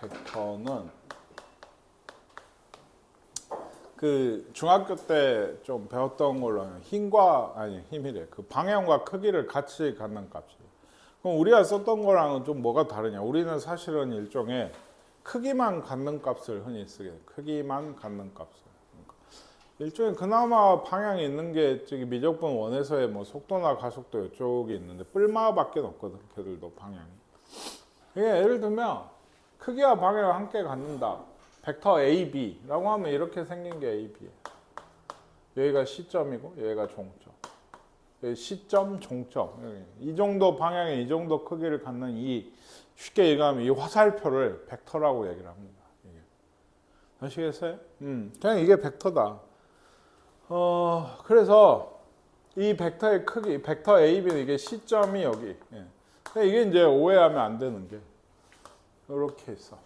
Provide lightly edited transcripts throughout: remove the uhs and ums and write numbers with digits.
벡터는 그 중학교 때 좀 배웠던 걸로 힘이래. 그 방향과 크기를 같이 갖는 값이에요. 그럼 우리가 썼던 거랑은 좀 뭐가 다르냐? 우리는 사실은 일종의 크기만 갖는 값을 흔히 쓰게 돼요. 크기만 갖는 값을. 그러니까 일종의 그나마 방향이 있는 게 저기 미적분 원에서의 뭐 속도나 가속도 이쪽이 있는데 뿔마밖에 없거든. 걔들도 방향이. 이게 예를 들면 크기와 방향을 함께 갖는다. 벡터 AB라고 하면 이렇게 생긴 게 AB예요. 여기가 시점이고 여기가 종점. 여기 시점, 종점. 이 정도 방향에 이 정도 크기를 갖는 이 쉽게 얘기하면 이 화살표를 벡터라고 얘기를 합니다. 이게. 아시겠어요? 그냥 이게 벡터다. 그래서 이 벡터의 크기, 벡터 AB는 이게 시점이 여기. 예. 이게 이제 오해하면 안 되는 게 이렇게 있어.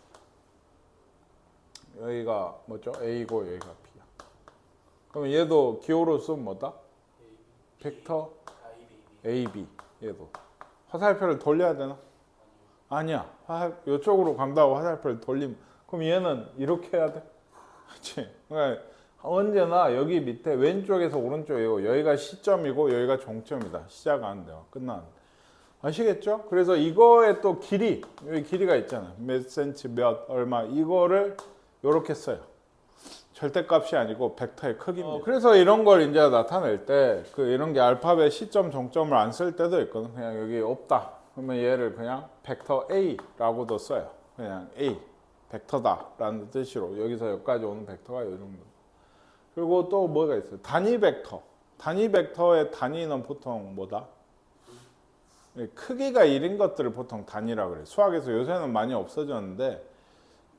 여기가 뭐죠? A고 여기가 B야. 그럼 얘도 기호로 쓰면 뭐다? 벡터 AB. 얘도 화살표를 돌려야 되나? 아니야. 이쪽으로 간다고 화살표를 돌리면 그럼 얘는 이렇게 해야 돼? 그렇지? 그러니까 언제나 여기 밑에 왼쪽에서 오른쪽이고 여기가 시점이고 여기가 종점이다. 시작하는데요. 끝나는데. 아시겠죠? 그래서 이거의 또 길이, 여기 길이가 있잖아요. 몇 센치, 몇, 얼마 이거를 이렇게 써요. 절대값이 아니고 벡터의 크기입니다. 그래서 이런 걸 이제 나타낼 때 이런 게 알파벳 시점, 종점을 안 쓸 때도 있거든. 그냥 여기 없다. 그러면 얘를 그냥 벡터 A라고도 써요. 그냥 A, 벡터다라는 뜻으로 여기서 여기까지 오는 벡터가 이 정도. 그리고 또 뭐가 있어요? 단위 벡터. 단위 벡터의 단위는 보통 뭐다? 크기가 1인 것들을 보통 단위라고 그래요. 수학에서 요새는 많이 없어졌는데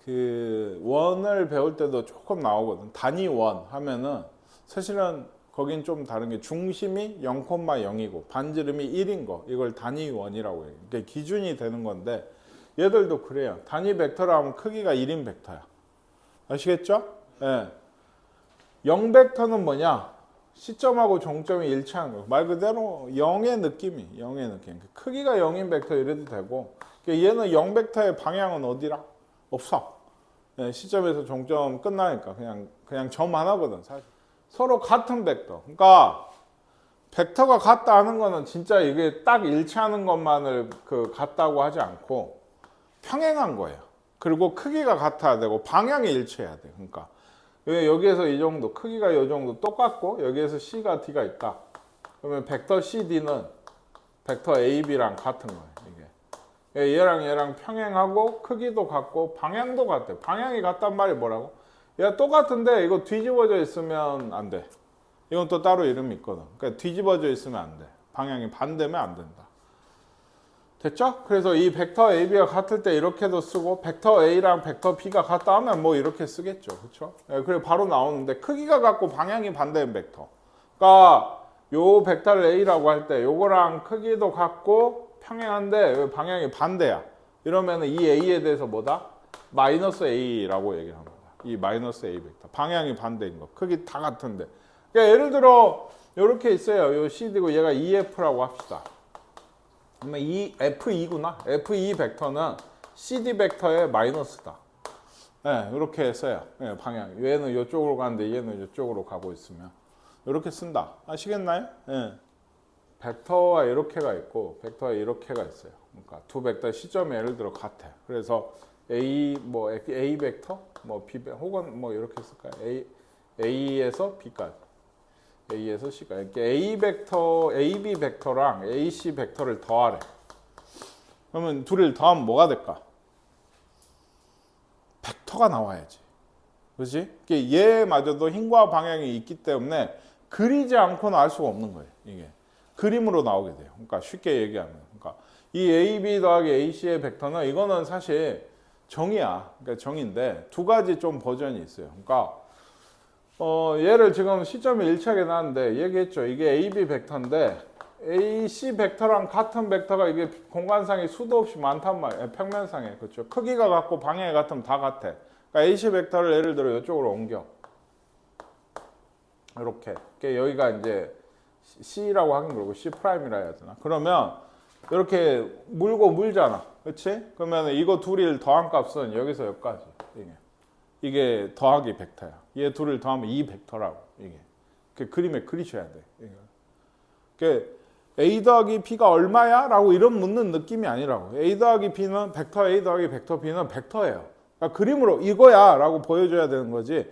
그 원을 배울 때도 조금 나오거든. 단위 원 하면은 사실은 거긴 좀 다른 게 중심이 0,0이고 반지름이 1인 거 이걸 단위 원이라고 해요. 이게 기준이 되는 건데 얘들도 그래요. 단위 벡터라 하면 크기가 1인 벡터야. 아시겠죠? 예. 0벡터는 뭐냐? 시점하고 종점이 일치하는 거. 말 그대로 0의 느낌이 0의 느낌. 크기가 0인 벡터 이래도 되고 얘는 0벡터의 방향은 어디라? 없어. 예, 시점에서 종점 끝나니까 그냥 점 하나거든. 사실. 서로 같은 벡터. 그러니까 벡터가 같다 하는 거는 진짜 이게 딱 일치하는 것만을 같다고 하지 않고 평행한 거예요. 그리고 크기가 같아야 되고 방향이 일치해야 돼. 그러니까 여기에서 이 정도 크기가 이 정도 똑같고 여기에서 C가 D가 있다. 그러면 벡터 CD는 벡터 AB랑 같은 거예요. 이게 얘랑 평행하고 크기도 같고 방향도 같아. 방향이 같단 말이 뭐라고? 얘가 똑같은데 이거 뒤집어져 있으면 안 돼. 이건 또 따로 이름이 있거든. 그러니까 뒤집어져 있으면 안 돼. 방향이 반대면 안 된다. 됐죠? 그래서 이 벡터 AB가 같을 때 이렇게도 쓰고 벡터 A랑 벡터 B가 같다 하면 뭐 이렇게 쓰겠죠. 그렇죠? 그리고 바로 나오는데 크기가 같고 방향이 반대인 벡터. 그러니까 요 벡터를 A라고 할 때 요거랑 크기도 같고 평행한데 방향이 반대야. 이러면 이 A에 대해서 뭐다? 마이너스 A라고 얘기를 합니다. 이 마이너스 A 벡터. 방향이 반대인 거. 크기 다 같은데. 그러니까 예를 들어 이렇게 있어요. 요 CD고 얘가 EF라고 합시다. 그러면 이 F2구나. F2 벡터는 CD 벡터의 마이너스다. 네, 이렇게 써요. 네, 방향. 얘는 이쪽으로 가는데 얘는 이쪽으로 가고 있으면 이렇게 쓴다. 아시겠나요? 네. 벡터가 이렇게가 있고 벡터가 이렇게가 있어요. 그러니까 두 벡터 시점이 예를 들어 같아. 그래서 A 벡터, 뭐 B 혹은 뭐 이렇게 쓸까요? A에서 B까지. A에서 C까지. 이렇게 A 벡터, AB 벡터랑 AC 벡터를 더하래. 그러면 둘을 더하면 뭐가 될까? 벡터가 나와야지. 그렇지? 얘마저도 힘과 방향이 있기 때문에 그리지 않고는 알 수가 없는 거예요. 이게 그림으로 나오게 돼요. 그러니까 쉽게 얘기하면, 그러니까 이 AB 더하기 AC의 벡터는 이거는 사실 정의야. 그러니까 정의인데 두 가지 좀 버전이 있어요. 그러니까 얘를 지금 시점이 일치하게 나왔는데 얘기했죠. 이게 AB 벡터인데 AC 벡터랑 같은 벡터가 이게 공간상에 수도 없이 많단 말이에요. 평면상에. 그렇죠. 크기가 같고 방향이 같으면 다 같아. 그러니까 AC 벡터를 예를 들어 이쪽으로 옮겨. 이렇게. 여기가 이제 C라고 하긴 그러고 C'이라 해야 되나. 그러면 이렇게 물고 물잖아. 그렇지? 그러면 이거 둘을 더한 값은 여기서 여기까지. 이게 더하기 벡터야. 얘 둘을 더하면 이 벡터라고. 이게. 그 그림에 그리셔야 돼. 그 A 더하기 B가 얼마야? 라고 이런 묻는 느낌이 아니라고. A 더하기 B는 벡터 A 더하기 벡터 B는 벡터예요. 그러니까 그림으로 이거야 라고 보여줘야 되는 거지.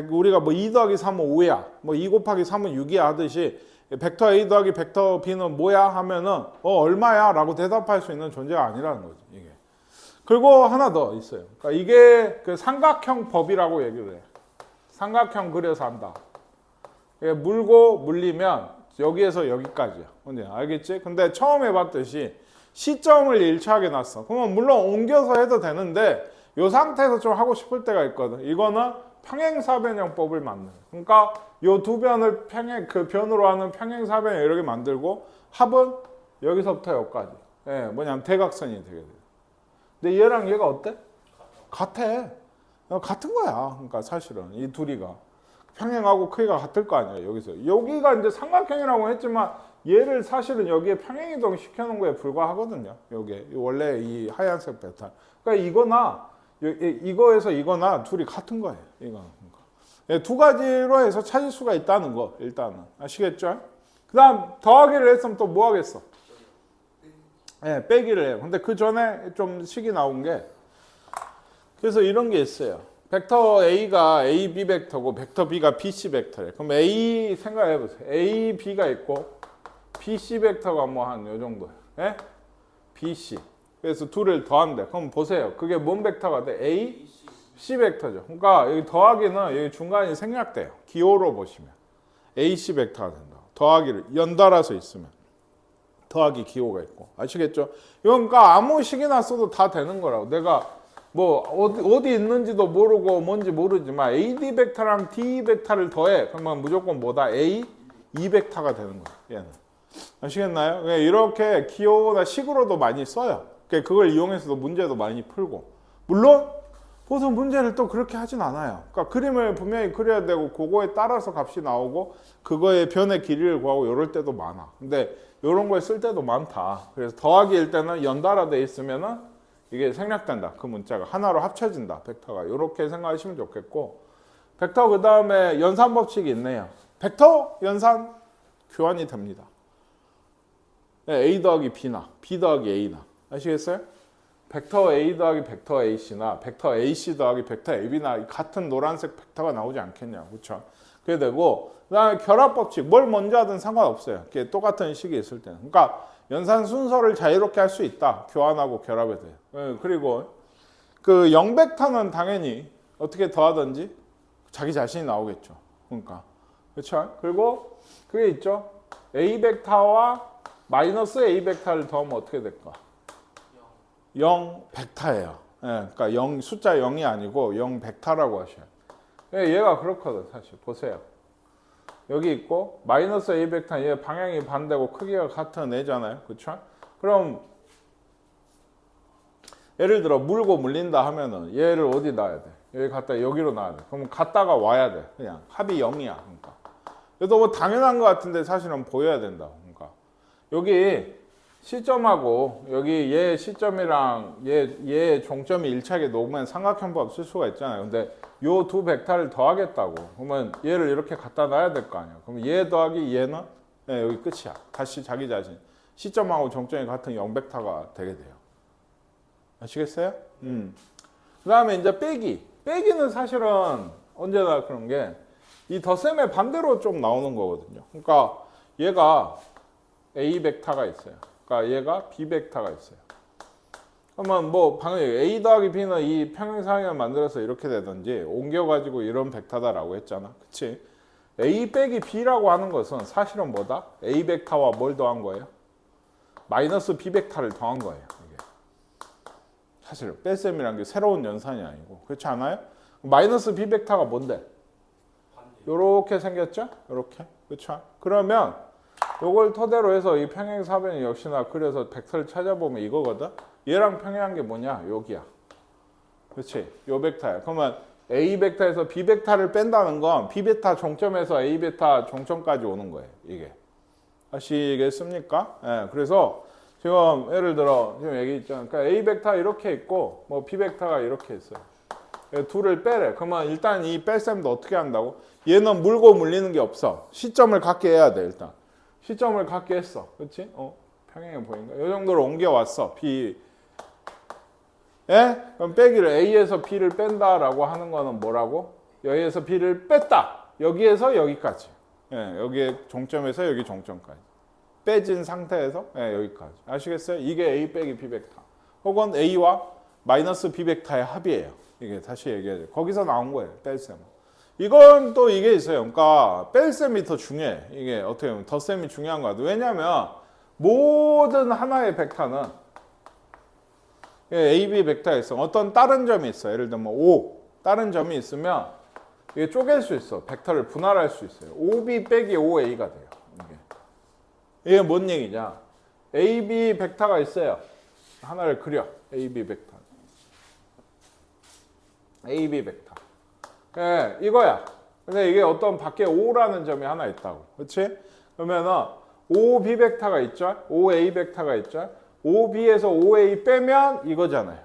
우리가 뭐 2 더하기 3은 5야. 뭐 2 곱하기 3은 6이야 하듯이 벡터 A 더하기 벡터 B는 뭐야? 하면은 얼마야? 라고 대답할 수 있는 존재가 아니라는 거지. 이게. 그리고 하나 더 있어요. 그러니까 이게 그 삼각형 법이라고 얘기를 해. 삼각형 그려서 한다. 물고 물리면 여기에서 여기까지야. 알겠지? 근데 처음 해봤듯이 시점을 일치하게 놨어. 그러면 물론 옮겨서 해도 되는데 이 상태에서 좀 하고 싶을 때가 있거든. 이거는 평행사변형법을 만드는. 그러니까 이 두 변을 그 변으로 하는 평행사변형 이렇게 만들고 합은 여기서부터 여기까지. 뭐냐면 대각선이 되게 돼. 근데 얘랑 얘가 어때? 같아. 같은 거야. 그러니까 사실은 이 둘이가 평행하고 크기가 같을 거 아니야. 여기가 이제 삼각형이라고 했지만 얘를 사실은 여기에 평행이동 시켜놓은 거에 불과하거든요. 여기 원래 이 하얀색 베타. 그러니까 이거에서 이거나 둘이 같은 거예요. 이거. 그러니까. 두 가지로 해서 찾을 수가 있다는 거 일단은 아시겠죠? 그다음 더하기를 했으면 또 뭐 하겠어? 빼기를 해요. 근데 그 전에 좀 식이 나온 게 그래서 이런 게 있어요. 벡터 A가 A, B 벡터고 벡터 B가 B, C 벡터래. 그럼 A 생각해 보세요. A, B가 있고 B, C 벡터가 뭐 한 요 정도예요. B, C. 그래서 둘을 더한대. 그럼 보세요. 그게 뭔 벡터가 돼? A, C 벡터죠. 그러니까 여기 더하기는 여기 중간이 생략돼요. 기호로 보시면 A, C 벡터가 된다. 더하기를 연달아서 있으면 더하기 기호가 있고 아시겠죠? 그러니까 아무 식이나 써도 다 되는 거라고. 내가 뭐 어디 있는지도 모르고 뭔지 모르지만 AD 벡터랑 DE 벡터를 더해. 그러면 무조건 뭐다? A, E 벡터가 되는 거야. 얘는. 아시겠나요? 이렇게 기호나 식으로도 많이 써요. 그걸 이용해서도 문제도 많이 풀고. 물론 보통 문제를 또 그렇게 하진 않아요. 그러니까 그림을 분명히 그려야 되고 그거에 따라서 값이 나오고 그거의 변의 길이를 구하고 이럴 때도 많아. 근데 이런 거에 쓸 때도 많다. 그래서 더하기일 때는 연달아 돼 있으면은 이게 생략된다. 그 문자가 하나로 합쳐진다. 벡터가. 이렇게 생각하시면 좋겠고 벡터 그 다음에 연산 법칙이 있네요. 벡터 연산 교환이 됩니다. A 더하기 B나 B 더하기 A나 아시겠어요? 벡터 A 더하기 벡터 AC나 벡터 AC 더하기 벡터 AB나 같은 노란색 벡터가 나오지 않겠냐. 그렇죠? 그게 되고 그다음에 결합 법칙 뭘 먼저 하든 상관없어요. 그게 똑같은 식이 있을 때는. 그러니까 연산 순서를 자유롭게 할 수 있다. 교환하고 결합에 대해. 그리고 그 0벡터는 당연히 어떻게 더하든지 자기 자신이 나오겠죠. 그러니까. 그렇죠? 그리고 그게 있죠. A 벡터와 마이너스 A 벡터를 더하면 어떻게 될까? 0 벡터예요. 그러니까 숫자 0이 아니고 0 벡터라고 하셔요. 얘가 그렇거든 사실. 보세요. 여기 있고 마이너스 A 벡터 얘 방향이 반대고 크기가 같은 애잖아요. 그렇죠? 그럼 예를 들어 물고 물린다 하면은 얘를 어디 놔야 돼? 여기 갖다 여기로 놔야 돼. 그럼 갔다가 와야 돼. 그냥 합이 0이야. 그러니까. 그래도 뭐 당연한 것 같은데 사실은 보여야 된다. 그러니까 여기 시점하고 여기 얘 시점이랑 얘 종점이 일치하게 놓으면 삼각형법 쓸 수가 있잖아요. 근데 요 두 벡터를 더하겠다고 그러면 얘를 이렇게 갖다 놔야 될 거 아니야. 그럼 얘 더하기 얘는 여기 끝이야. 다시 자기 자신 시점하고 종점이 같은 0벡터가 되게 돼요. 아시겠어요? 그 다음에 이제 빼기는 사실은 언제나 그런 게 이 덧셈의 반대로 좀 나오는 거거든요. 그러니까 얘가 A 벡터가 있어요. 그러니까 얘가 B 벡터가 있어요. 그러면 뭐 방금 A 더하기 B는 이 평행사형을 만들어서 이렇게 되든지 옮겨가지고 이런 벡터다라고 했잖아. 그치? A 빼기 B라고 하는 것은 사실은 뭐다? A 벡터와 뭘 더한 거예요? 마이너스 B 벡터를 더한 거예요. 이게. 사실 뺄셈이란 게 새로운 연산이 아니고 그렇지 않아요? 마이너스 B 벡터가 뭔데? 요렇게 생겼죠? 요렇게. 그렇죠? 그러면 요걸 토대로 해서 이 평행사변 역시나 그려서 벡터를 찾아보면 이거거든? 얘랑 평행한 게 뭐냐? 여기야. 그렇지? 요 벡터야. 그러면 A 벡터에서 B 벡터를 뺀다는 건 B 벡터 종점에서 A 벡터 종점까지 오는 거예요. 이게. 아시겠습니까? 그래서 지금 예를 들어 지금 얘기했잖아. 그러니까 A 벡터 이렇게 있고 뭐 B 벡터가 이렇게 있어요. 둘을 빼래. 그러면 일단 이 뺄셈도 어떻게 한다고? 얘는 물고 물리는 게 없어. 시점을 갖게 해야 돼 일단. 시점을 갖게 했어. 그렇지? 평행해 보인가? 이 정도로 옮겨왔어. B. 예? 그럼 빼기를 A에서 B를 뺀다라고 하는 거는 뭐라고? 여기에서 B를 뺐다. 여기에서 여기까지. 예, 여기에 종점에서 여기 종점까지. 빼진 상태에서 예, 여기까지. 아시겠어요? 이게 A 빼기 B 벡터. 혹은 A와 마이너스 B 벡터의 합이에요. 이게 다시 얘기하죠. 거기서 나온 거예요. 뺄셈. 이건 또 이게 있어요. 그러니까 뺄셈이 더 중요해. 이게 어떻게 보면 덧셈이 중요한 거 같아요. 왜냐하면 모든 하나의 벡터는 A, B 벡터가 있어. 어떤 다른 점이 있어. 예를 들면 5 다른 점이 있으면 이게 쪼갤 수 있어. 벡터를 분할할 수 있어요. 5B 빼기 5A가 돼요. 이게 뭔 얘기냐? A, B 벡터가 있어요. 하나를 그려. A, B 벡터. A, B 벡터. 예, 이거야. 근데 이게 어떤 밖에 5라는 점이 하나 있다고. 그렇지? 그러면은 5B 벡터가 있죠? 5A 벡터가 있죠? 5B에서 5A 빼면 이거잖아요.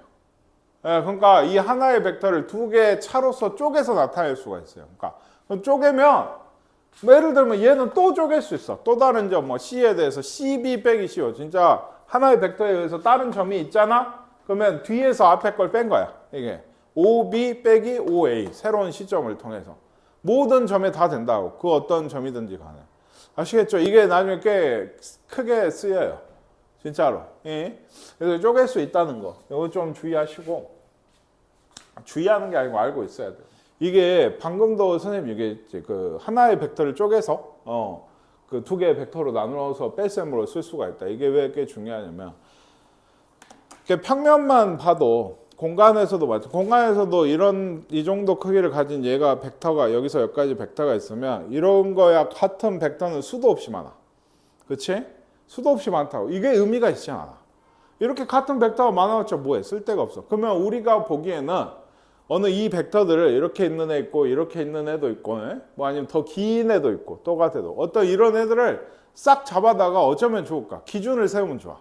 예, 그러니까 이 하나의 벡터를 두 개의 차로서 쪼개서 나타낼 수가 있어요. 그러니까 쪼개면 뭐 예를 들면 얘는 또 쪼갤 수 있어. 또 다른 점, 뭐 C에 대해서 CB 빼기 CO. 진짜 하나의 벡터에 의해서 다른 점이 있잖아? 그러면 뒤에서 앞에 걸 뺀 거야. 이게 5B 빼기 5A. 새로운 시점을 통해서. 모든 점에 다 된다고. 그 어떤 점이든지 간에. 아시겠죠? 이게 나중에 꽤 크게 쓰여요. 진짜로. 예? 그래서 쪼갤 수 있다는 거. 이거 좀 주의하시고. 주의하는 게 아니고 알고 있어야 돼요. 이게 방금도 선생님 얘기했지. 그 하나의 벡터를 쪼개서 그 두 개의 벡터로 나누어서 뺄셈으로 쓸 수가 있다. 이게 왜 꽤 중요하냐면 평면만 봐도 공간에서도 마찬가지. 공간에서도 이 정도 크기를 가진 얘가 벡터가 여기서 여기까지 벡터가 있으면 이런 거야 같은 벡터는 수도 없이 많아. 그렇지? 수도 없이 많다고. 이게 의미가 있지 않아. 이렇게 같은 벡터가 많아봤자 뭐해? 쓸데가 없어. 그러면 우리가 보기에는 어느 이 벡터들을 이렇게 있는 애 있고 이렇게 있는 애도 있고 뭐 아니면 더 긴 애도 있고 똑같아도 어떤 이런 애들을 싹 잡아다가 어쩌면 좋을까? 기준을 세우면 좋아.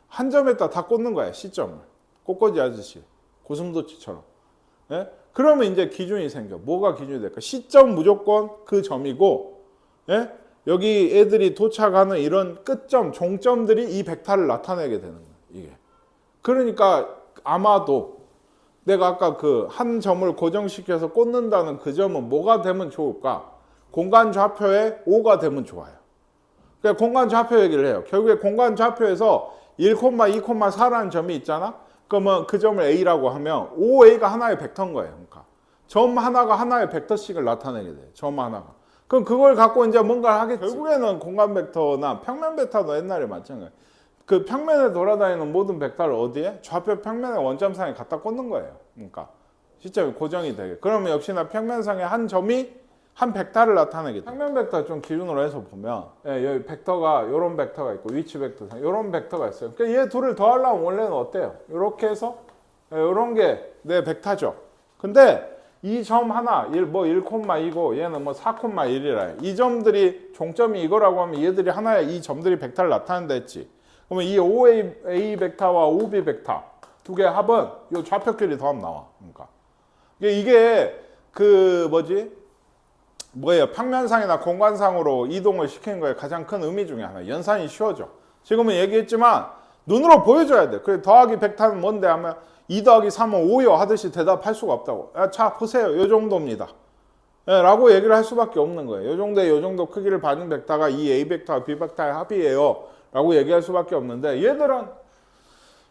한 점에다 다 꽂는 거야. 시점을. 꽃꽂이 아저씨. 고슴도치처럼. 예? 그러면 이제 기준이 생겨. 뭐가 기준이 될까? 시점 무조건 그 점이고 예? 여기 애들이 도착하는 이런 끝점, 종점들이 이 벡터를 나타내게 되는 거야. 이게. 그러니까 아마도 내가 아까 그 한 점을 고정시켜서 꽂는다는 그 점은 뭐가 되면 좋을까? 공간 좌표에 5가 되면 좋아요. 그러니까 공간 좌표 얘기를 해요. 결국에 공간 좌표에서 1,2,4라는 점이 있잖아? 그러면 그 점을 A라고 하면 5A가 하나의 벡터인 거예요. 그러니까 점 하나가 하나의 벡터씩을 나타내게 돼요. 점 하나가. 그럼 그걸 갖고 이제 뭔가를 하겠지. 결국에는 공간 벡터나 평면 벡터도 옛날에 마찬가지예요. 그 평면에 돌아다니는 모든 벡터를 어디에? 좌표 평면의 원점상에 갖다 꽂는 거예요. 그러니까 시점이 고정이 되게. 그러면 역시나 평면상의 한 점이 한 벡터를 나타내게 돼요. 평면 벡터 좀 기준으로 해서 보면 여기 벡터가 이런 벡터가 있고 위치 벡터 이런 벡터가 있어요. 그러니까 얘 둘을 더하려면 원래는 어때요? 이렇게 해서 이런 게 내 벡터죠. 근데 이 점 하나, 뭐 1,2고 얘는 뭐 4,1이라. 이 점들이 종점이 이거라고 하면 얘들이 하나의 이 점들이 벡터를 나타낸다 했지. 그러면 이 5A 벡터와 5B 벡터 두 개의 합은 이 좌표끼리 더하면 나와. 그러니까 이게 그 뭐예요? 평면상이나 공간상으로 이동을 시키는 거에 가장 큰 의미 중에 하나. 연산이 쉬워져. 지금은 얘기했지만 눈으로 보여줘야 돼. 그래 더하기 벡터는 뭔데 하면 2 더하기 3은 5요 하듯이 대답할 수가 없다고. 자 보세요. 요 정도입니다. 라고 얘기를 할 수밖에 없는 거예요. 요 정도 크기를 받는 벡터가 이 A 벡터와 B 벡터의 합이에요. 라고 얘기할 수밖에 없는데 얘들은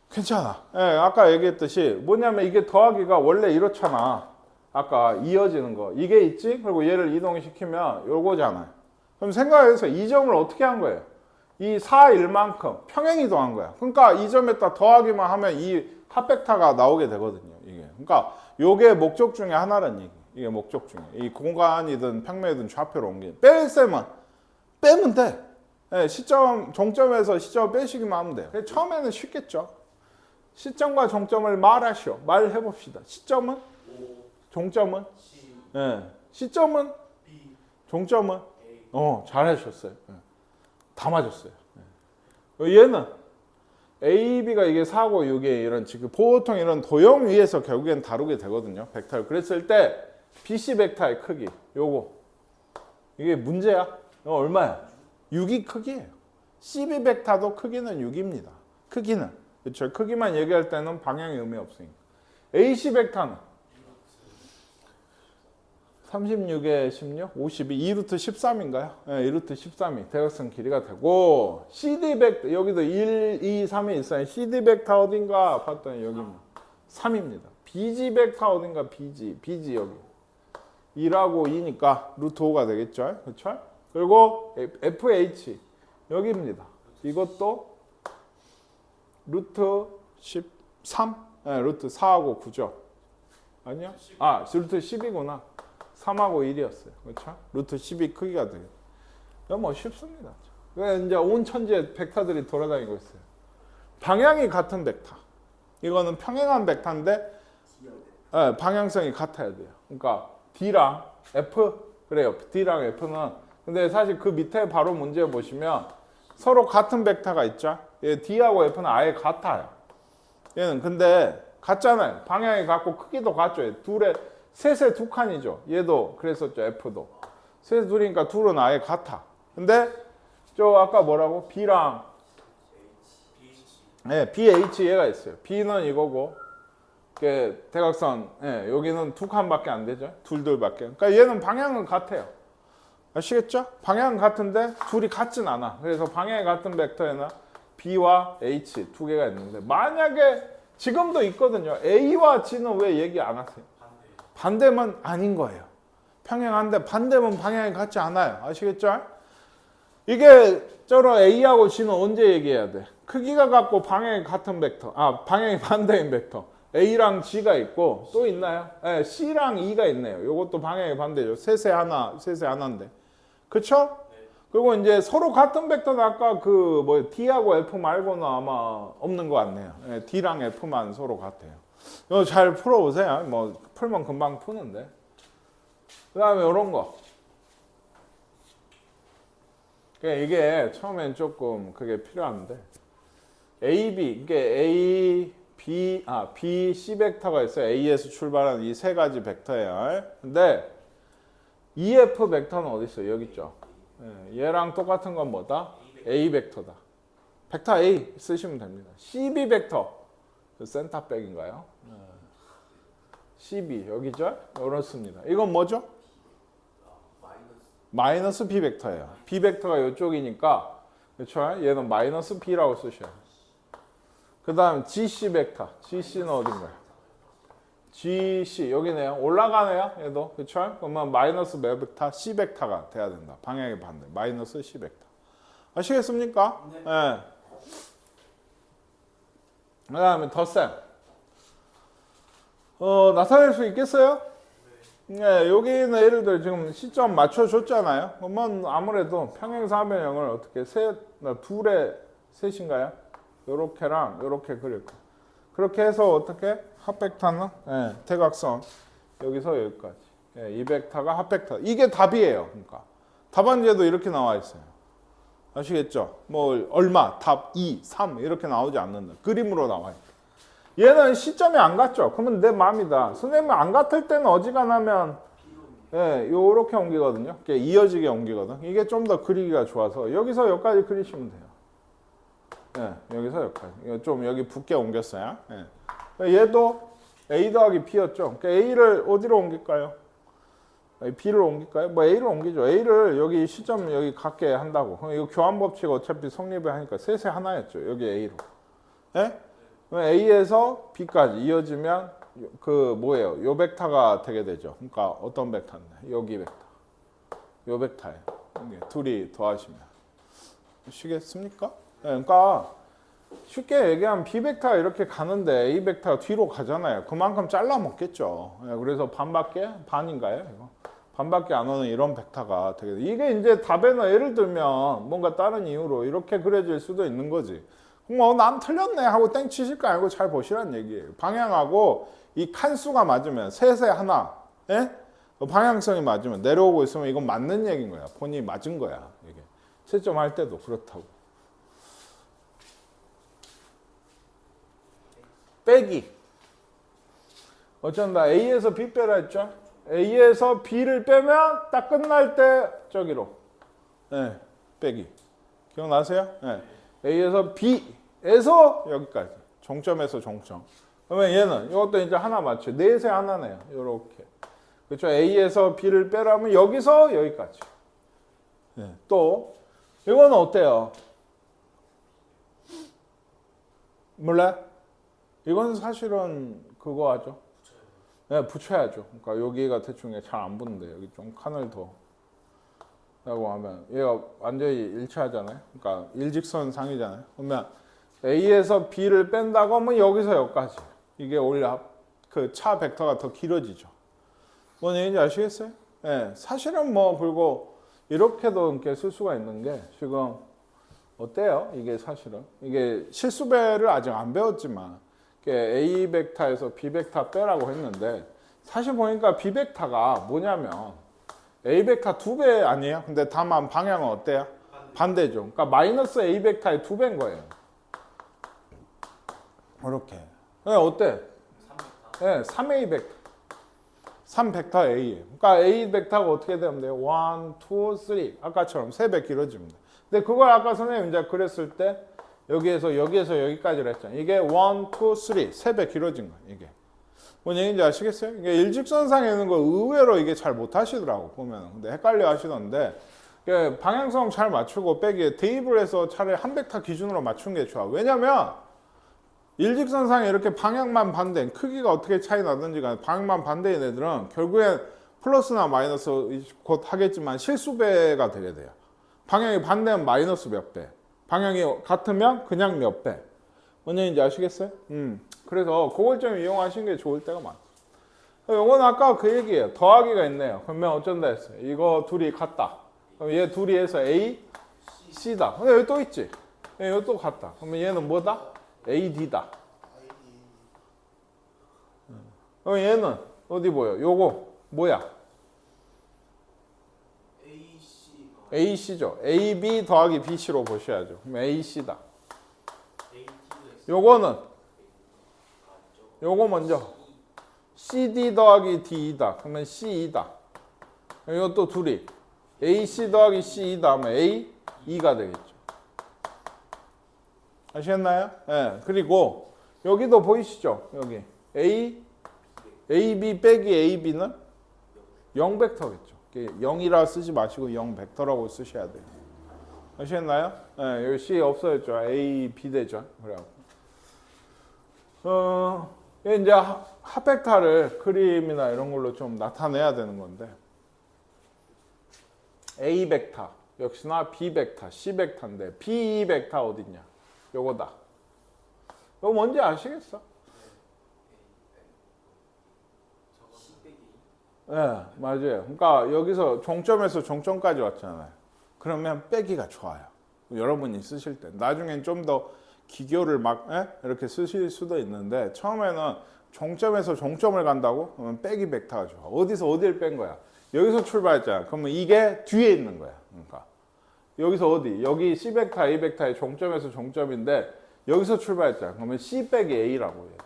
괜찮아. 아까 얘기했듯이 뭐냐면 이게 더하기가 원래 이렇잖아. 아까 이어지는 거. 이게 있지? 그리고 얘를 이동시키면 요거잖아요. 그럼 생각해서 이 점을 어떻게 한 거예요? 이 4일만큼 평행이 더한 거야. 그러니까 이 점에다 더하기만 하면 이 합벡터가 나오게 되거든요. 이게. 그러니까 요게 목적 중에 하나라는 얘기. 이게 목적 중에. 이 공간이든 평면이든 좌표로 옮기는. 뺄셈은 빼면 돼. 시점, 종점에서 시점을 빼시기만 하면 돼요. 처음에는 쉽겠죠. 시점과 종점을 말해봅시다. 시점은? 종점은? 시점은? 종점은? 잘하셨어요. 다 맞았어요. 얘는? A, B가 이게 4고 6이 이런 지금 보통 이런 도형 위에서 결국엔 다루게 되거든요. 벡터를. 그랬을 때 BC 벡터의 크기 요거 이게 문제야. 이거 얼마야? 6이 크기예요. CB 벡터도 크기는 6입니다. 크기는. 그렇죠. 크기만 얘기할 때는 방향이 의미 없으니까. AC 벡터는 36에 16, 52, 2루트 13인가요? 네, 2루트 13이 대각선 길이가 되고 CD 벡터 여기도 1, 2, 3이 있어요. CD 벡터 어딘가 봤더니 여기 3입니다. BG 벡터 어딘가 BG 여기 2라고 2니까 루트 5가 되겠죠? 그렇죠? 그리고 FH 여기입니다. 이것도 루트 13, 네, 루트 4하고 9죠? 아니요? 아, 루트 10이구나. 3하고 1이었어요. 그렇죠? 루트 10이 크기가 되겠죠. 이건 뭐 쉽습니다. 그래서 이제 온 천지에 벡터들이 돌아다니고 있어요. 방향이 같은 벡터. 이거는 평행한 벡터인데 네, 방향성이 같아야 돼요. 그러니까 D랑 F 그래요. D랑 F는 근데 사실 그 밑에 바로 문제 보시면 서로 같은 벡터가 있죠. 얘 D하고 F는 아예 같아요. 얘는 근데 같잖아요. 방향이 같고 크기도 같죠. 셋에 두 칸이죠. 얘도 그랬었죠. F도. 셋에 둘이니까 둘은 아예 같아. 근데 저 아까 뭐라고? B랑 네, BH 얘가 있어요. B는 이거고 대각선 여기는 두 칸밖에 안 되죠. 둘밖에. 그러니까 얘는 방향은 같아요. 아시겠죠? 방향은 같은데 둘이 같진 않아. 그래서 방향이 같은 벡터에는 B와 H 두 개가 있는데 만약에 지금도 있거든요. A와 G는 왜 얘기 안 하세요? 반대면 아닌 거예요. 평행한데 반대면 방향이 같지 않아요. 아시겠죠? 이게 저런 A하고 G는 언제 얘기해야 돼? 크기가 같고 방향이 같은 벡터. 방향이 반대인 벡터. A랑 G가 있고 또 있나요? 네, C랑 E가 있네요. 이것도 방향이 반대죠. 셋에 하나인데. 그쵸? 네. 그리고 이제 서로 같은 벡터는 아까 D하고 F 말고는 아마 없는 것 같네요. 네, D랑 F만 서로 같아요. 이거 잘 풀어보세요. 뭐 풀면 금방 푸는데. 그 다음에 이런 거. 이게 처음엔 조금 그게 필요한데 이게 B, C 벡터가 있어요. A에서 출발하는 이 세 가지 벡터예요. 근데 EF 벡터는 어디 있어요? 여기 있죠. 얘랑 똑같은 건 뭐다? A 벡터다. 벡터 A 쓰시면 됩니다. CB 벡터 그 센터백인가요? CB 여기죠? 이렇습니다. 이건 뭐죠? 마이너스 B 벡터예요. B 벡터가 이쪽이니까 그렇죠? 얘는 마이너스 B라고 쓰셔요. 그 다음 GC 벡터. GC는 어딘가요? GC 여기네요. 올라가네요. 얘도 그렇죠? 그러면 마이너스 몇 벡터? C 벡터가 돼야 된다. 방향의 반대. 마이너스 C 벡터. 아시겠습니까? 네. 네. 그 다음에 덧셈. 나타낼 수 있겠어요? 네, 여기는 예를 들어 지금 시점 맞춰줬잖아요. 그러면 아무래도 평행사변형을 어떻게 둘의 셋인가요? 요렇게랑 요렇게 그릴 거예요. 그렇게 해서 어떻게 합벡터는 대각선 여기서 여기까지. 이 벡터가 합벡터. 이게 답이에요. 그러니까 답안지에도 이렇게 나와 있어요. 아시겠죠? 뭐 얼마, 답 2, 3 이렇게 나오지 않는다. 그림으로 나와요. 얘는 시점이 안 같죠? 그러면 내 마음이다. 선생님이 안 같을 때는 어지간하면 요렇게 옮기거든요. 이어지게 옮기거든. 이게 좀 더 그리기가 좋아서 여기서 여기까지 그리시면 돼요. 여기서 여기까지. 이거 좀 여기 붓게 옮겼어요. 얘도 A 더하기 B였죠. 그러니까 A를 어디로 옮길까요? B를 옮길까요? 뭐 A를 옮기죠. A를 여기 시점 여기 갖게 한다고. 이거 교환 법칙 어차피 성립을 하니까 셋에 하나였죠. 여기 A로. A에서 B까지 이어지면 뭐예요? 요 벡터가 되게 되죠. 그러니까 어떤 벡터인데? 여기 벡터. 요 벡터예요. 둘이 더하시면. 아시겠습니까? 그러니까 쉽게 얘기하면 B 벡터가 이렇게 가는데 A 벡터가 뒤로 가잖아요. 그만큼 잘라 먹겠죠. 그래서 반인가요? 이거? 반밖에 안 오는 이런 벡터가 되게 이게 이제 답에는 예를 들면 뭔가 다른 이유로 이렇게 그려질 수도 있는 거지. 난 틀렸네 하고 땡 치실 거 아니고 잘 보시라는 얘기예요. 방향하고 이 칸수가 맞으면 셋에 하나, 방향성이 맞으면 내려오고 있으면 이건 맞는 얘기인 거야. 본인이 맞은 거야. 이게 채점할 때도 그렇다고. 빼기. 어쩐다. A에서 B 빼라 했죠? A에서 B를 빼면 딱 끝날 때 저기로. 네, 빼기. 기억나세요? 네. A에서 B에서 여기까지. 종점에서 종점. 그러면 얘는 이것도 이제 하나 맞죠. 넷에 하나네요. 요렇게. 그렇죠? A에서 B를 빼라면 여기서 여기까지. 네. 또 이거는 어때요? 몰라? 이건 사실은 그거 하죠. 네, 붙여야죠. 그러니까 여기가 대충 잘 안 붙는데 여기 좀 칸을 더 라고 하면 얘가 완전히 일치하잖아요. 그러니까 일직선상이잖아요. 그러면 A에서 B를 뺀다고 하면 여기서 여기까지. 이게 오히려 그 차 벡터가 더 길어지죠. 뭔 얘기인지 아시겠어요? 네, 사실은 뭐 그리고 이렇게도 이렇게 쓸 수가 있는 게 지금 어때요? 이게 사실은 이게 실수배를 아직 안 배웠지만 A 벡터에서 B 벡터 빼라고 했는데 사실 보니까 B 벡터가 뭐냐면 A 벡터 2배 아니에요? 근데 다만 방향은 어때요? 반대죠. 그러니까 마이너스 A 벡터의 2배인 거예요. 이렇게. 네, 어때? 3벡터. 네, 3A 벡터. 3벡터 A예요. 그러니까 A 벡터가 어떻게 되면 돼요? 1, 2, 3. 아까처럼 3배 길어집니다. 근데 그걸 아까 선생님 이제 그랬을 때 여기에서 여기까지를 했잖아요. 이게 1, 2, 3. 3배 길어진 거예요. 이게. 뭔 얘기인지 아시겠어요? 이게 일직선상에 있는 거 의외로 이게 잘 못하시더라고 보면. 근데 헷갈려 하시던데 방향성 잘 맞추고 빼기에 대입을 해서 차라리 한 벡터 기준으로 맞춘 게 좋아. 왜냐면 일직선상에 이렇게 방향만 반대인 크기가 어떻게 차이 나든지 간에 방향만 반대인 애들은 결국엔 플러스나 마이너스 곧 하겠지만 실수배가 되게 돼요. 방향이 반대면 마이너스 몇 배, 방향이 같으면 그냥 몇 배. 뭔 얘기인지 아시겠어요? 그래서 그걸 좀 이용하시는 게 좋을 때가 많아요. 이건 아까 그 얘기예요. 더하기가 있네요. 그러면 어쩐다 했어요. 이거 둘이 같다. 그럼 얘 둘이 해서 A, C다. 근데 여기 또 있지. 여기 또 같다. 그러면 얘는 뭐다? AD다. 그럼 얘는 어디 보여? 요거 뭐야? AC죠. AB 더하기 BC로 보셔야죠. 그럼 AC다. 요거는 요거 먼저 CD 더하기 D이다. 그러면 C이다. 이것도 둘이 AC 더하기 C이다 하면 A, E가 되겠죠. 아시겠나요? 네. 그리고 여기도 보이시죠? 여기 A, AB 빼기 AB는 0벡터겠죠. 0이라 쓰지 마시고 0벡터라고 쓰셔야 돼요. 아시겠나요? 네, 여기 C 없어졌죠. A, B 되죠. 그래갖고. 이제 합벡터를 그림이나 이런 걸로 좀 나타내야 되는 건데 A 벡터 역시나 B 벡터, C 벡터인데 B 벡터 어딨냐? 요거다. 이거 뭔지 아시겠어? 네, 맞아요. 그러니까 여기서 종점에서 종점까지 왔잖아요. 그러면 빼기가 좋아요. 여러분이 쓰실 때 나중엔 좀 더 기교를 막 이렇게 쓰실 수도 있는데 처음에는 종점에서 종점을 간다고? 그러면 빼기 벡터가 좋아. 어디서 어디를 뺀 거야? 여기서 출발했잖아. 그러면 이게 뒤에 있는 거야. 그러니까 여기서 어디? 여기 C 벡터, A 벡터의 종점에서 종점인데 여기서 출발했잖아. 그러면 C 빼기 A라고 해요.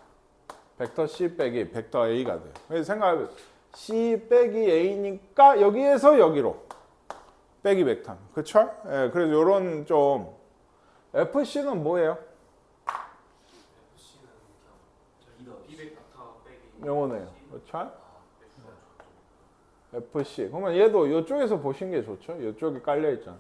벡터 C 빼기 벡터 A가 돼요. 그래서 생각해보세요. C 빼기 A니까 여기에서 여기로 빼기 벡터. 그쵸? 예, 그래서 요런 좀 FC는 뭐예요? 영어네요. 그렇죠? FC. 그러면 얘도 이쪽에서 보신 게 좋죠? 이쪽에 깔려 있잖아요.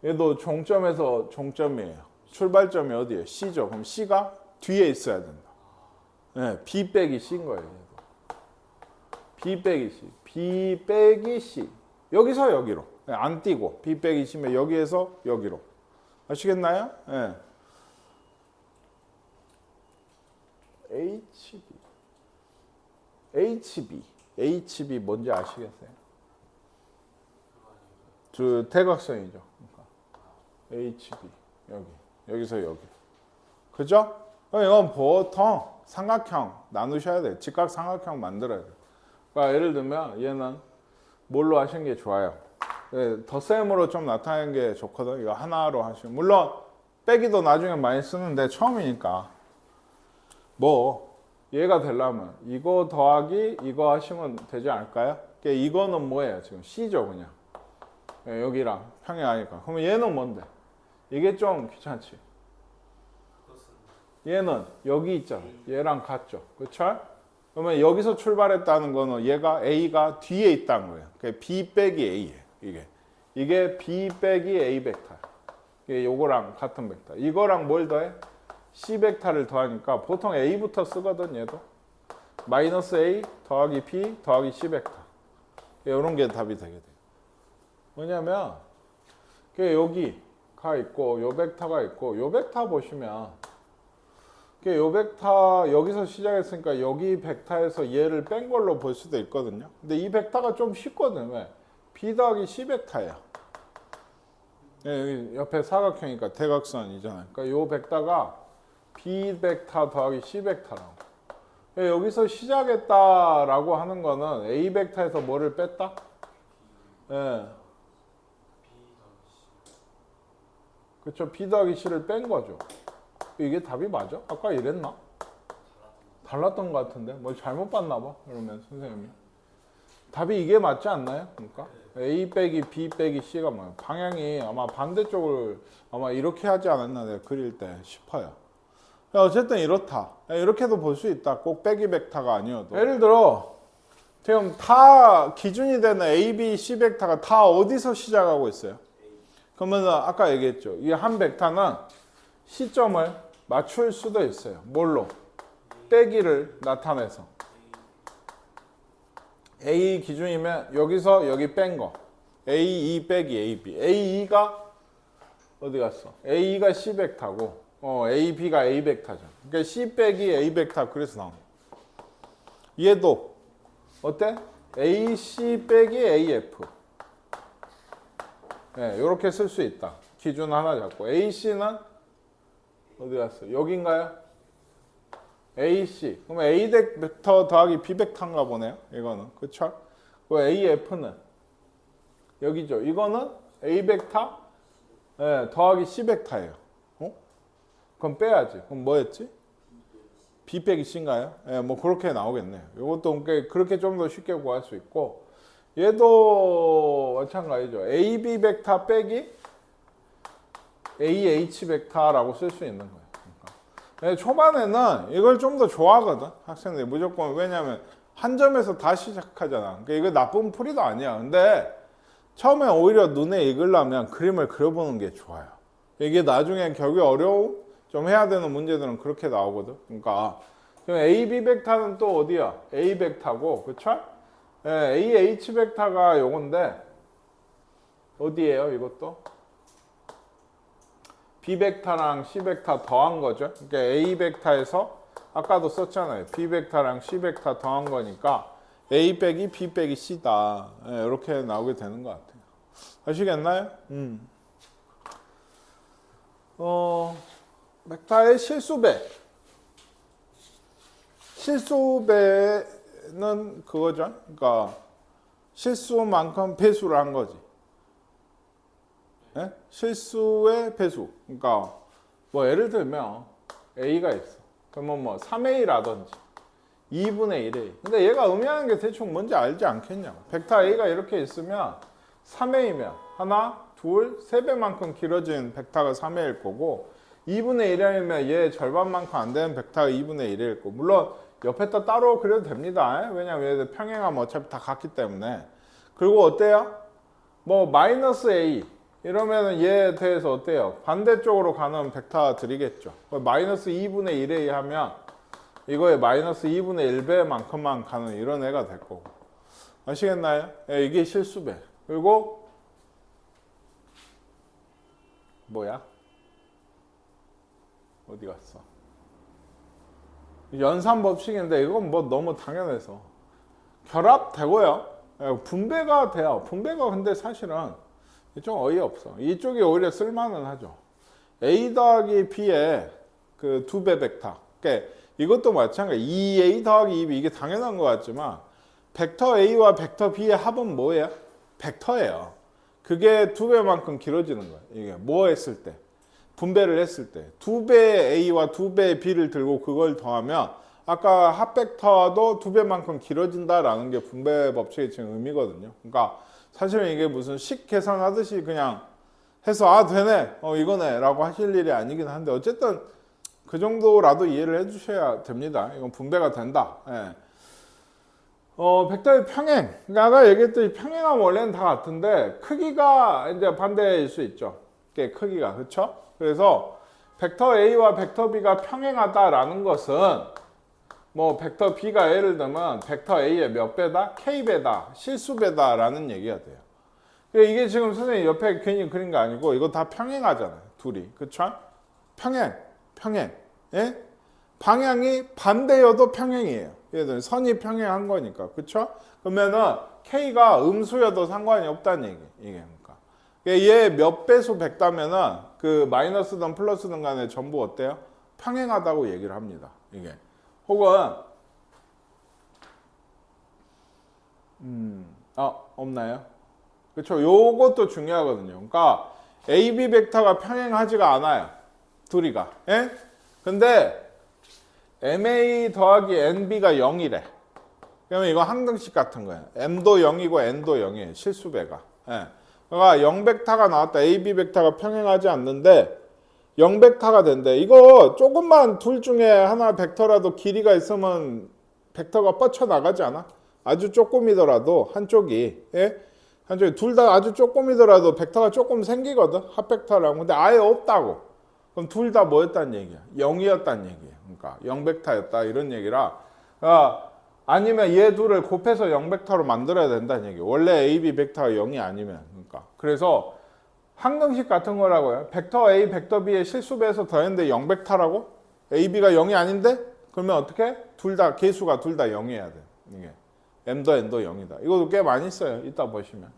얘도 종점에서 종점이에요. 출발점이 어디예요? C죠. 그럼 C가 뒤에 있어야 된다. 네, B 빼기 C인 거예요. 얘도. B 빼기 C. B 빼기 C. 여기서 여기로. 네, 안 띄고 B 빼기 C면 여기에서 여기로. 아시겠나요? 네. HB 뭔지 아시겠어요? 저 대각선이죠. 그러니까 HB 여기서 여기. 그죠? 이건 보통 삼각형 나누셔야 돼요. 직각 삼각형 만들어야 돼요. 그러니까 예를 들면 얘는 뭘로 하시는 게 좋아요? 덧셈으로 좀 나타내는 게 좋거든. 이거 하나로 하시면 물론 빼기도 나중에 많이 쓰는데 처음이니까 뭐 얘가 되려면 이거 더하기 이거 하시면 되지 않을까요? 그러니까 이거는 뭐예요? 지금 C죠 그냥. 여기랑 평행하니까. 그러면 얘는 뭔데? 이게 좀 귀찮지. 얘는 여기 있잖아. 얘랑 같죠. 그쵸? 그러면 여기서 출발했다는 거는 얘가 A가 뒤에 있다는 거예요. 그러니까 B 빼기 A예요. 이게 B 빼기 A 벡터. 이게 요거랑 같은 벡터. 이거랑 뭘 더해? C 벡터를 더하니까 보통 A부터 쓰거든 얘도. 마이너스 A 더하기 B 더하기 C 벡터. 이런 게 답이 되게 돼요. 뭐냐면 여기가 있고 요 벡터가 있고 요 벡터 보시면 요 벡터 여기서 시작했으니까 여기 벡터에서 얘를 뺀 걸로 볼 수도 있거든요. 근데 이 벡터가 좀 쉽거든. 왜? B 더하기 C 벡터야. 여기 옆에 사각형이니까 대각선이잖아요. 그러니까 요 벡터가 B 벡터 더하기 C 벡터라고. 여기서 시작했다라고 하는 거는 A 벡터에서 뭐를 뺐다? 예. 그렇죠. B 더하기 C를 뺀 거죠. 이게 답이 맞아? 아까 이랬나? 달랐던 것 같은데? 뭘 잘못 봤나 봐. 그러면 선생님이. 답이 이게 맞지 않나요? 그러니까 A 빼기 B 빼기 C가 뭐예요? 방향이 아마 반대쪽을 아마 이렇게 하지 않았나 내가 그릴 때 싶어요. 어쨌든 이렇다. 이렇게도 볼 수 있다. 꼭 빼기 벡터가 아니어도. 예를 들어 지금 다 기준이 되는 A, B, C 벡터가 다 어디서 시작하고 있어요? 그러면 아까 얘기했죠. 이 한 벡터는 시점을 맞출 수도 있어요. 뭘로? 빼기를 나타내서. A 기준이면 여기서 여기 뺀 거. A2 빼기 AB. A2가 어디 갔어? A2가 C 벡터고 AB가 A 벡터죠. 그러니까 C 빼기 A 벡터 그래서 나온 거. 얘도 어때? AC 빼기 AF. 네, 이렇게 쓸 수 있다. 기준 하나 잡고. AC는 어디 갔어? 여긴가요? AC. 그러면 A 벡터 더하기 B 벡터인가 보네요. 이거는. 그쵸? AF는 여기죠. 이거는 A 벡터 더하기 C 벡터예요. 그럼 빼야지. 그럼 뭐였지? B 빼기 C인가요? 뭐 그렇게 나오겠네요. 이것도 그렇게 좀 더 쉽게 구할 수 있고 얘도 마찬가지죠. AB 벡터 빼기 AH 벡터라고 쓸 수 있는 거예요. 그러니까. 초반에는 이걸 좀 더 좋아하거든. 학생들이 무조건. 왜냐하면 한 점에서 다 시작하잖아. 그러니까 이거 나쁜 풀이도 아니야. 근데 처음에 오히려 눈에 익으려면 그림을 그려보는 게 좋아요. 이게 나중에 결국 어려움 좀 해야 되는 문제들은 그렇게 나오거든. 그러니까 AB 벡터는 또 어디야? A 벡터고, 그쵸? AH 벡터가 요건데 어디예요? 이것도 B 벡터랑 C 벡터 더한 거죠. 그러니까 A 벡터에서 아까도 썼잖아요. B 벡터랑 C 벡터 더한 거니까 A 빼기 B 빼기 C다. 이렇게 나오게 되는 것 같아요. 아시겠나요? 벡터의 실수배. 실수배는 그거죠. 그러니까 실수만큼 배수를 한 거지. 네? 실수의 배수. 그러니까 뭐 예를 들면 A가 있어. 그러면 뭐 3A라든지 2분의 1A. 근데 얘가 의미하는 게 대충 뭔지 알지 않겠냐고. 벡터 A가 이렇게 있으면 3A면 하나, 둘, 3배만큼 길어진 벡터가 3A일 거고 2분의 1이면 얘 절반만큼 안 되는 벡터가 2분의 1일 거고 물론 옆에다 따로 그려도 됩니다. 왜냐면 얘들 평행하면 어차피 다 같기 때문에. 그리고 어때요? 뭐 마이너스 A 이러면은 얘에 대해서 어때요? 반대쪽으로 가는 벡터 드리겠죠. 마이너스 2분의 1A 하면 이거에 마이너스 2분의 1배만큼만 가는 이런 애가 될 거고. 아시겠나요? 이게 실수배. 그리고 뭐야? 어디 갔어? 연산 법칙인데 이건 뭐 너무 당연해서 결합되고요. 분배가 돼요. 분배가 근데 사실은 좀 어이없어. 이쪽이 오히려 쓸만은 하죠. A 더하기 B의 그 2배 벡터. 그러니까 이것도 마찬가지. 2A 더하기 2B 이게 당연한 것 같지만 벡터 A와 벡터 B의 합은 뭐예요? 벡터예요. 그게 2배만큼 길어지는 거예요. 이게 뭐 했을 때? 분배를 했을 때 2배의 A와 2배의 B를 들고 그걸 더하면 아까 합벡터도 2배만큼 길어진다라는 게 분배 법칙의 지금 의미거든요. 그러니까 사실은 이게 무슨 식 계산하듯이 그냥 해서 아 되네 이거네 라고 하실 일이 아니긴 한데 어쨌든 그 정도라도 이해를 해 주셔야 됩니다. 이건 분배가 된다. 예. 벡터의 평행. 그러니까 아까 얘기했듯이 평행하면 원래는 다 같은데 크기가 이제 반대일 수 있죠. 이게 크기가 그렇죠? 그래서 벡터 A와 벡터 B가 평행하다라는 것은 뭐 벡터 B가 예를 들면 벡터 A의 몇 배다? K배다, 실수배다라는 얘기가 돼요. 그러니까 이게 지금 선생님 옆에 괜히 그린 거 아니고 이거 다 평행하잖아요. 둘이. 그렇죠? 평행. 예? 방향이 반대여도 평행이에요. 예를 들면 선이 평행한 거니까. 그렇죠? 그러면은 K가 음수여도 상관이 없다는 얘기. 이게 그러니까 얘 몇 배수 벡터면은 그 마이너스든 플러스든 간에 전부 어때요? 평행하다고 얘기를 합니다. 이게. 혹은 없나요? 그렇죠. 요것도 중요하거든요. 그러니까 AB 벡터가 평행하지가 않아요. 둘이가. 예? 근데 MA 더하기 NB가 0이래. 그러면 이거 항등식 같은 거예요. M도 0이고 N도 0이에요. 실수배가. 예. 그러니까 0벡터가 나왔다. AB 벡터가 평행하지 않는데 0벡터가 된대. 이거 조금만 둘 중에 하나 벡터라도 길이가 있으면 벡터가 뻗쳐나가지 않아? 아주 조금이더라도 한쪽이. 예? 한쪽이 둘 다 아주 조금이더라도 벡터가 조금 생기거든. 합벡터라고. 근데 아예 없다고. 그럼 둘 다 뭐였다는 얘기야? 0이었다는 얘기예요. 그러니까 0벡터였다 이런 얘기라. 아니면 얘 둘을 곱해서 0벡터로 만들어야 된다는 얘기예요. 원래 AB 벡터가 0이 아니면. 그러니까 그래서 항등식 같은 거라고요. 벡터 A, 벡터 B의 실수배에서 더했는데 0벡터라고? AB가 0이 아닌데? 그러면 어떻게? 둘 다 개수가 둘 다 0이어야 돼. 이게 M도 N도 0이다. 이것도 꽤 많이 써요. 이따 보시면.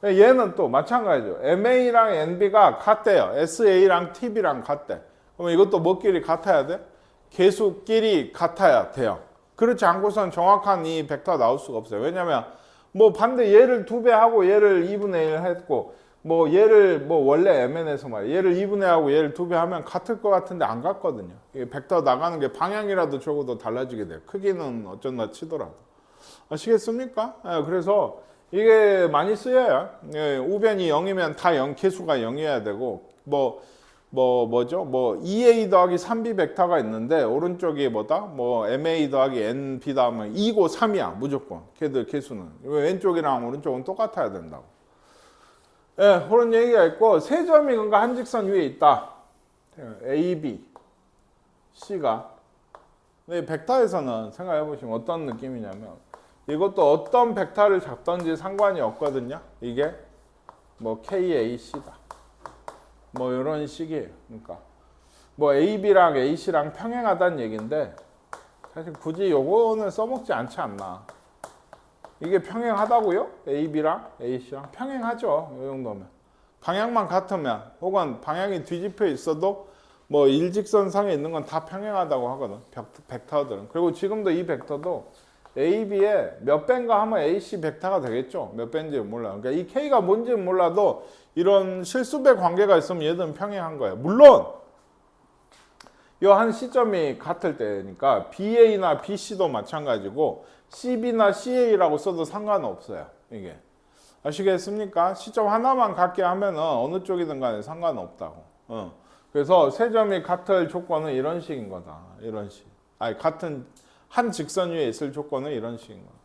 얘는 또 마찬가지죠. MA랑 NB가 같대요. SA랑 TB랑 같대. 그러면 이것도 뭐끼리 같아야 돼? 개수끼리 같아야 돼요. 그렇지 않고선 정확한 이 벡터가 나올 수가 없어요. 왜냐면 뭐 반대 얘를 2배 하고 얘를 2분의 1 했고 뭐 얘를 뭐 원래 MN에서 말이야. 얘를 2분의 하고 얘를 2배 하면 같을 것 같은데 안 같거든요. 이게 벡터 나가는 게 방향이라도 적어도 달라지게 돼요. 크기는 어쩐다 치더라도. 아시겠습니까? 그래서 이게 많이 쓰여요. 우변이 0이면 다 0, 개수가 0이어야 되고 뭐죠? 2a 더하기 3b 벡터가 있는데 오른쪽이 뭐다? 뭐 ma 더하기 nb다 하면 2고 3이야 무조건. 걔들 개수는. 왼쪽이랑 오른쪽은 똑같아야 된다고. 예, 그런 얘기가 있고 세 점이 그러니까 한 직선 위에 있다. a, b, c가. 근데 벡터에서는 생각해 보시면 어떤 느낌이냐면 이것도 어떤 벡터를 잡든지 상관이 없거든요. 이게 뭐 KAC다. 뭐 이런 식이에요. 그러니까 뭐 AB랑 AC랑 평행하다는 얘기인데 사실 굳이 요거는 써먹지 않지 않나. 이게 평행하다고요? AB랑 AC랑 평행하죠. 이 정도면. 방향만 같으면 혹은 방향이 뒤집혀 있어도 뭐 일직선상에 있는 건 다 평행하다고 하거든. 벡터들은. 그리고 지금도 이 벡터도 AB에 몇 배인가 하면 AC 벡터가 되겠죠. 몇 배인지 몰라. 그러니까 이 K가 뭔지는 몰라도 이런 실수배 관계가 있으면 얘들은 평행한 거예요. 물론 이 한 시점이 같을 때니까 BA나 BC도 마찬가지고 CB나 CA라고 써도 상관없어요. 이게. 아시겠습니까? 시점 하나만 같게 하면은 어느 쪽이든 간에 상관없다고. 그래서 세 점이 같을 조건은 이런 식인 거다. 이런 식. 아니 같은 한 직선 위에 있을 조건은 이런 식인 거다.